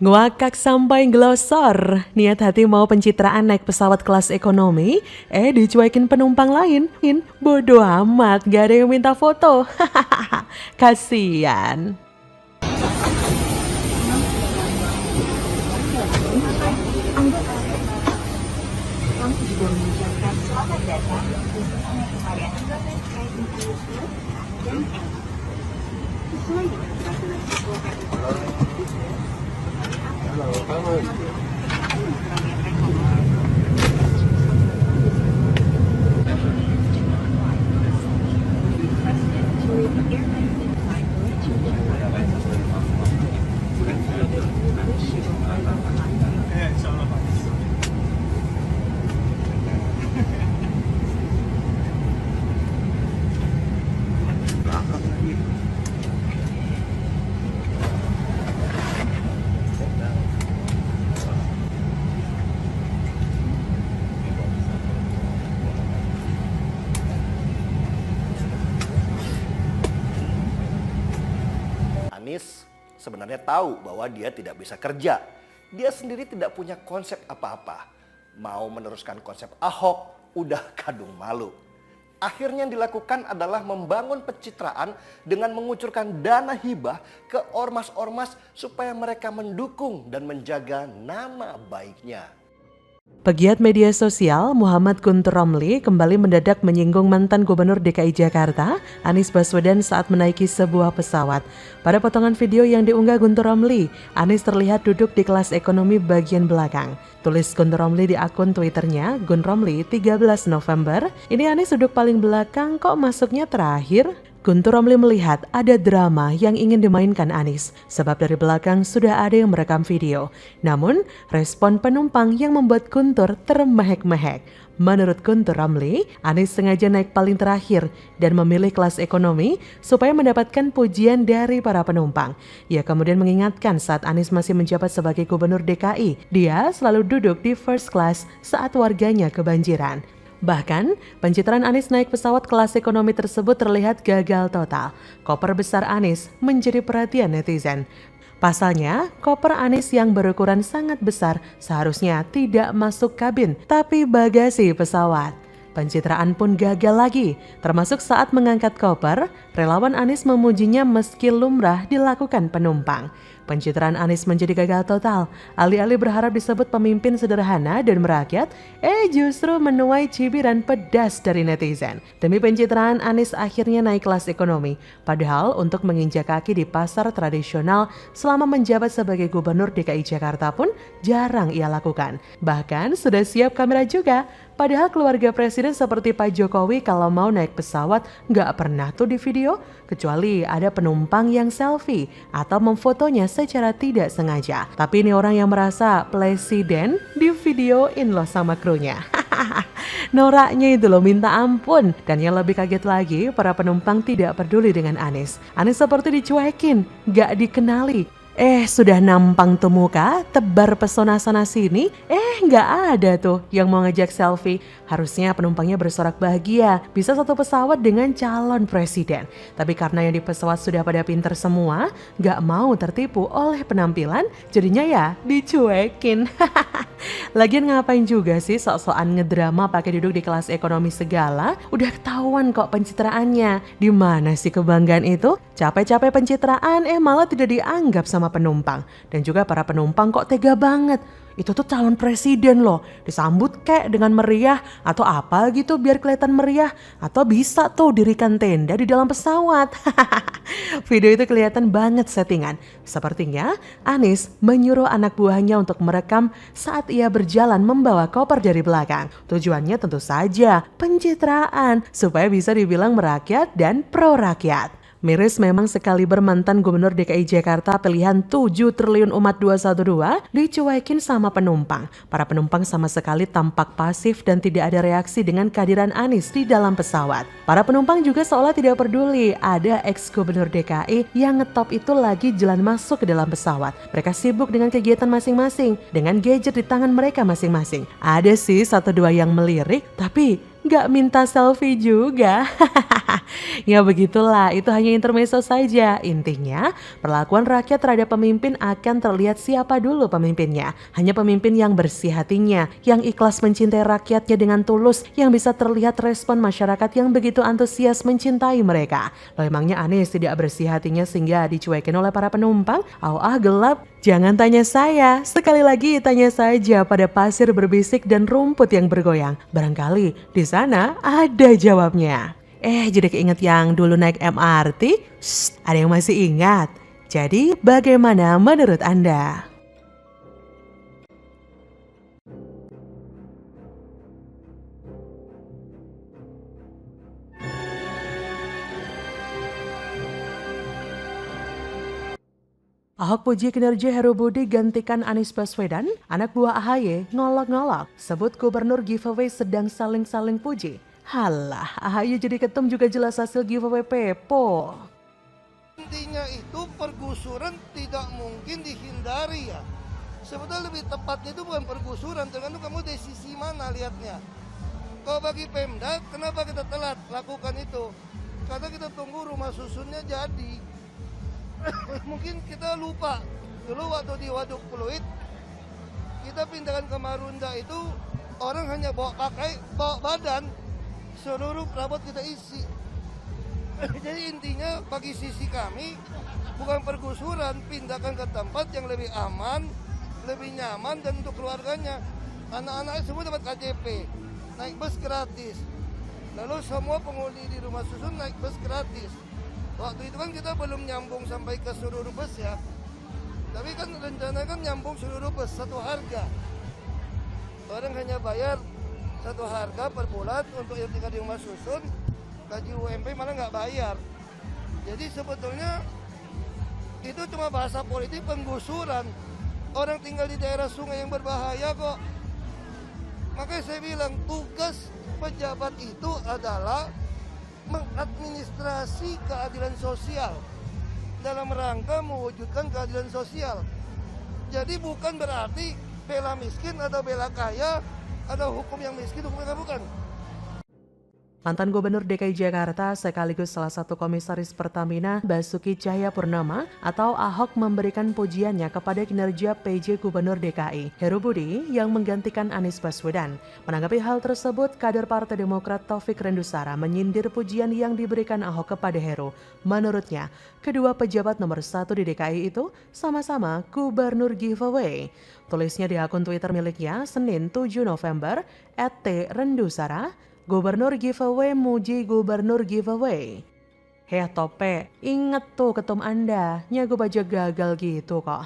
Ngwakak sampai ngelosor, niat hati mau pencitraan naik pesawat kelas ekonomi, dicuekin penumpang lain. Bodoh amat, gak ada yang minta foto. Kasian. Anies sebenarnya tahu bahwa dia tidak bisa kerja. Dia sendiri tidak punya konsep apa-apa. Mau meneruskan konsep Ahok, udah kadung malu. Akhirnya yang dilakukan adalah membangun pencitraan dengan mengucurkan dana hibah ke ormas-ormas supaya mereka mendukung dan menjaga nama baiknya. Pegiat media sosial Muhammad Guntur Romli kembali mendadak menyinggung mantan Gubernur DKI Jakarta, Anies Baswedan saat menaiki sebuah pesawat. Pada potongan video yang diunggah Guntur Romli, Anies terlihat duduk di kelas ekonomi bagian belakang. Tulis Guntur Romli di akun Twitternya, Gun Romli 13 November, ini Anies duduk paling belakang kok masuknya terakhir? Guntur Romli melihat ada drama yang ingin dimainkan Anies, sebab dari belakang sudah ada yang merekam video. Namun, respon penumpang yang membuat Guntur termehek-mehek. Menurut Guntur Romli, Anies sengaja naik paling terakhir dan memilih kelas ekonomi supaya mendapatkan pujian dari para penumpang. Ia kemudian mengingatkan saat Anies masih menjabat sebagai Gubernur DKI, dia selalu duduk di first class saat warganya kebanjiran. Bahkan, pencitraan Anies naik pesawat kelas ekonomi tersebut terlihat gagal total. Koper besar Anies menjadi perhatian netizen. Pasalnya, koper Anies yang berukuran sangat besar seharusnya tidak masuk kabin, tapi bagasi pesawat. Pencitraan pun gagal lagi, termasuk saat mengangkat koper, relawan Anies memujinya meski lumrah dilakukan penumpang. Pencitraan Anies menjadi gagal total. Alih-alih berharap disebut pemimpin sederhana dan merakyat, justru menuai cibiran pedas dari netizen. Demi pencitraan, Anies akhirnya naik kelas ekonomi. Padahal untuk menginjak kaki di pasar tradisional selama menjabat sebagai Gubernur DKI Jakarta pun jarang ia lakukan. Bahkan sudah siap kamera juga. Padahal keluarga presiden seperti Pak Jokowi kalau mau naik pesawat nggak pernah tuh di video, kecuali ada penumpang yang selfie atau memfotonya secara tidak sengaja. Tapi ini orang yang merasa presiden di videoin loh sama krunya. Noraknya itu loh minta ampun. Dan yang lebih kaget lagi, para penumpang tidak peduli dengan Anies. Anies seperti dicuekin, nggak dikenali. Sudah nampang tuh muka, tebar pesona sana sini, nggak ada tuh yang mau ngajak selfie. Harusnya penumpangnya bersorak bahagia, bisa satu pesawat dengan calon presiden. Tapi karena yang di pesawat sudah pada pinter semua, nggak mau tertipu oleh penampilan, jadinya ya dicuekin. Lagian ngapain juga sih sok-sokan ngedrama pakai duduk di kelas ekonomi segala? Udah ketahuan kok pencitraannya. Di mana sih kebanggaan itu? Capek-capek pencitraan malah tidak dianggap sama penumpang. Dan juga para penumpang kok tega banget. Itu tuh calon presiden loh, disambut kayak dengan meriah atau apa gitu biar kelihatan meriah. Atau bisa tuh dirikan tenda di dalam pesawat. Video itu kelihatan banget settingan. Sepertinya Anies menyuruh anak buahnya untuk merekam saat ia berjalan membawa koper dari belakang. Tujuannya tentu saja pencitraan supaya bisa dibilang merakyat dan pro rakyat. Miris memang sekali bermantan Gubernur DKI Jakarta pilihan 7 triliun umat 212 dicuekin sama penumpang. Para penumpang sama sekali tampak pasif dan tidak ada reaksi dengan kehadiran Anies di dalam pesawat. Para penumpang juga seolah tidak peduli ada ex-Gubernur DKI yang ngetop itu lagi jalan masuk ke dalam pesawat. Mereka sibuk dengan kegiatan masing-masing, dengan gadget di tangan mereka masing-masing. Ada sih 1-2 yang melirik, tapi nggak minta selfie juga. Ya begitulah, itu hanya intermezzo saja. Intinya, perlakuan rakyat terhadap pemimpin akan terlihat siapa dulu pemimpinnya. Hanya pemimpin yang bersih hatinya, yang ikhlas mencintai rakyatnya dengan tulus, yang bisa terlihat respon masyarakat yang begitu antusias mencintai mereka. Loh, emangnya Anies tidak bersih hatinya sehingga dicuekin oleh para penumpang? Gelap. Jangan tanya saya, sekali lagi tanya saja pada pasir berbisik dan rumput yang bergoyang. Barangkali di sana ada jawabnya. Jadi keinget yang dulu naik MRT? Ada yang masih ingat? Jadi bagaimana menurut Anda? Ahok puji kinerja Heru Budi gantikan Anies Baswedan, anak buah AHY ngolok-ngolok, sebut gubernur giveaway sedang saling-saling puji. Halah, AHY jadi ketum juga jelas hasil giveaway Pepo. Intinya itu pergusuran tidak mungkin dihindari ya. Sebetulnya lebih tepatnya itu bukan pergusuran, tergantung kamu dari sisi mana lihatnya. Kalau bagi Pemda, kenapa kita telat lakukan itu? Karena kita tunggu rumah susunnya jadi. Mungkin kita lupa dulu waktu di Waduk Pluit kita pindahkan ke Marunda itu orang hanya bawa badan, seluruh perabot kita isi. Jadi intinya bagi sisi kami bukan pergusuran, pindahkan ke tempat yang lebih aman, lebih nyaman dan untuk keluarganya. Anak-anaknya semua dapat KJP, naik bus gratis. Lalu semua penghuni di rumah susun naik bus gratis. Waktu itu kan kita belum nyambung sampai ke seluruh bus ya. Tapi kan rencana kan nyambung seluruh bus satu harga. Orang hanya bayar satu harga per bulan untuk yang tinggal di rumah susun. Gaji UMP malah nggak bayar. Jadi sebetulnya itu cuma bahasa politik penggusuran. Orang tinggal di daerah sungai yang berbahaya kok. Makanya saya bilang tugas pejabat itu adalah mengadministrasi keadilan sosial dalam rangka mewujudkan keadilan sosial. Jadi bukan berarti bela miskin atau bela kaya, ada hukum yang miskin, hukum yang kaya, bukan. Mantan Gubernur DKI Jakarta sekaligus salah satu komisaris Pertamina Basuki Cahayapurnama atau Ahok memberikan pujiannya kepada kinerja PJ Gubernur DKI Heru Budi yang menggantikan Anies Baswedan. Menanggapi hal tersebut, kader Partai Demokrat Taufik Rendusara menyindir pujian yang diberikan Ahok kepada Heru. Menurutnya, kedua pejabat nomor 1 di DKI itu sama-sama gubernur giveaway. Tulisnya di akun Twitter miliknya Senin 7 November @Rendusara. Gubernur giveaway muji gubernur giveaway. Heh Tope, inget tuh ketum Anda, nyago aja gagal gitu kok.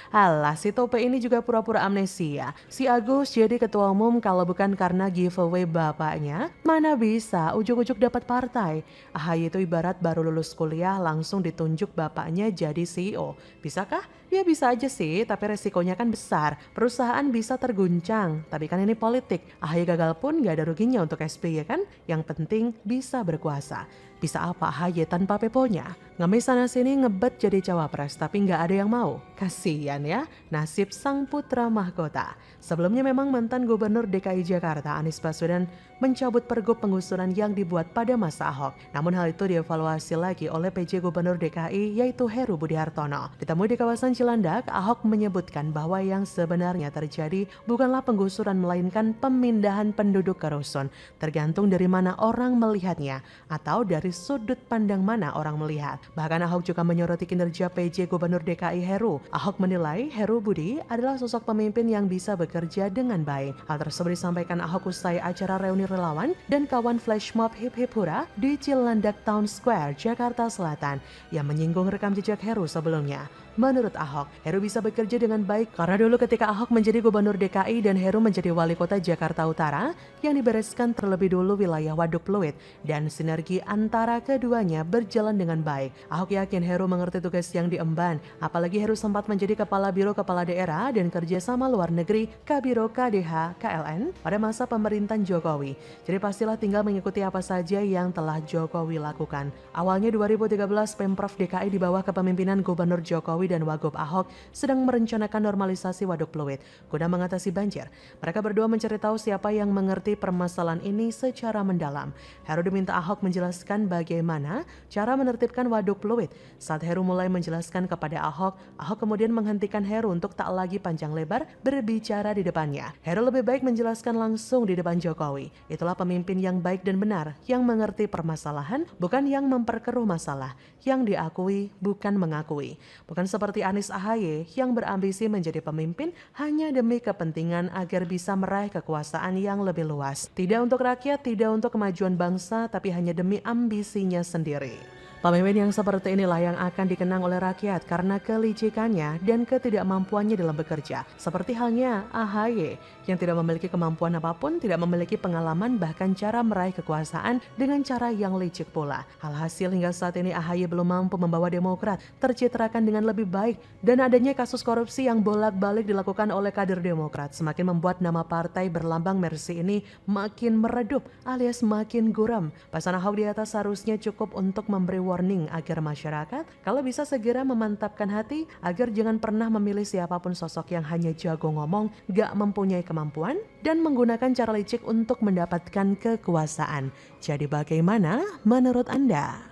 Alah, si Tope ini juga pura-pura amnesia. Si Agus jadi ketua umum kalau bukan karena giveaway bapaknya, mana bisa ujuk-ujuk dapat partai. AHY itu ibarat baru lulus kuliah langsung ditunjuk bapaknya jadi CEO. Bisakah? Ya bisa aja sih, tapi resikonya kan besar. Perusahaan bisa terguncang, tapi kan ini politik. AHY gagal pun gak ada ruginya untuk SBY kan? Yang penting bisa berkuasa. Bisa apa AHY tanpa Peponya? Ngemis sana sini ngebet jadi cawapres tapi nggak ada yang mau. Kasian ya nasib sang putra mahkota. Sebelumnya memang mantan Gubernur DKI Jakarta Anies Baswedan mencabut pergub penggusuran yang dibuat pada masa Ahok. Namun hal itu dievaluasi lagi oleh PJ Gubernur DKI yaitu Heru Budi Hartono. Ditemui di kawasan Cilandak, Ahok menyebutkan bahwa yang sebenarnya terjadi bukanlah penggusuran melainkan pemindahan penduduk ke rusun. Tergantung dari mana orang melihatnya atau dari sudut pandang mana orang melihat. Bahkan Ahok juga menyoroti kinerja PJ Gubernur DKI Heru. Ahok menilai Heru Budi adalah sosok pemimpin yang bisa bekerja dengan baik. Hal tersebut disampaikan Ahok usai acara reuni relawan dan kawan flash mob Hip Hip Hura di Cilandak Town Square, Jakarta Selatan yang menyinggung rekam jejak Heru sebelumnya. Menurut Ahok, Heru bisa bekerja dengan baik karena dulu ketika Ahok menjadi Gubernur DKI dan Heru menjadi Wali Kota Jakarta Utara yang dibereskan terlebih dulu wilayah Waduk Pluit dan sinergi antara keduanya berjalan dengan baik. Ahok yakin Heru mengerti tugas yang diemban, apalagi Heru sempat menjadi Kepala Biro Kepala Daerah dan Kerjasama Luar Negeri Kabiro KDH KLN pada masa pemerintahan Jokowi. Jadi pastilah tinggal mengikuti apa saja yang telah Jokowi lakukan. Awalnya 2013 Pemprov DKI di bawah kepemimpinan Gubernur Jokowi Jokowi dan Wagub Ahok sedang merencanakan normalisasi waduk Pluit guna mengatasi banjir. Mereka berdua mencari tahu siapa yang mengerti permasalahan ini secara mendalam. Heru diminta Ahok menjelaskan bagaimana cara menertibkan waduk Pluit. Saat Heru mulai menjelaskan kepada Ahok kemudian menghentikan Heru untuk tak lagi panjang lebar berbicara di depannya. Heru lebih baik menjelaskan langsung di depan Jokowi. Itulah pemimpin yang baik dan benar, yang mengerti permasalahan, bukan yang memperkeruh masalah, yang diakui bukan mengakui. Bukan seperti Anies AHY yang berambisi menjadi pemimpin hanya demi kepentingan agar bisa meraih kekuasaan yang lebih luas. Tidak untuk rakyat, tidak untuk kemajuan bangsa, tapi hanya demi ambisinya sendiri. Pemimpin yang seperti inilah yang akan dikenang oleh rakyat karena kelicikannya dan ketidakmampuannya dalam bekerja. Seperti halnya AHY yang tidak memiliki kemampuan apapun, tidak memiliki pengalaman, bahkan cara meraih kekuasaan dengan cara yang licik pula. Alhasil hingga saat ini AHY belum mampu membawa Demokrat tercitrakan dengan lebih baik, dan adanya kasus korupsi yang bolak-balik dilakukan oleh kader Demokrat semakin membuat nama partai berlambang Mercy ini makin meredup alias makin guram. Pasangan Ahok di atas seharusnya cukup untuk memberi warning agar masyarakat kalau bisa segera memantapkan hati agar jangan pernah memilih siapapun sosok yang hanya jago ngomong, gak mempunyai kemampuan, dan menggunakan cara licik untuk mendapatkan kekuasaan. Jadi bagaimana menurut Anda?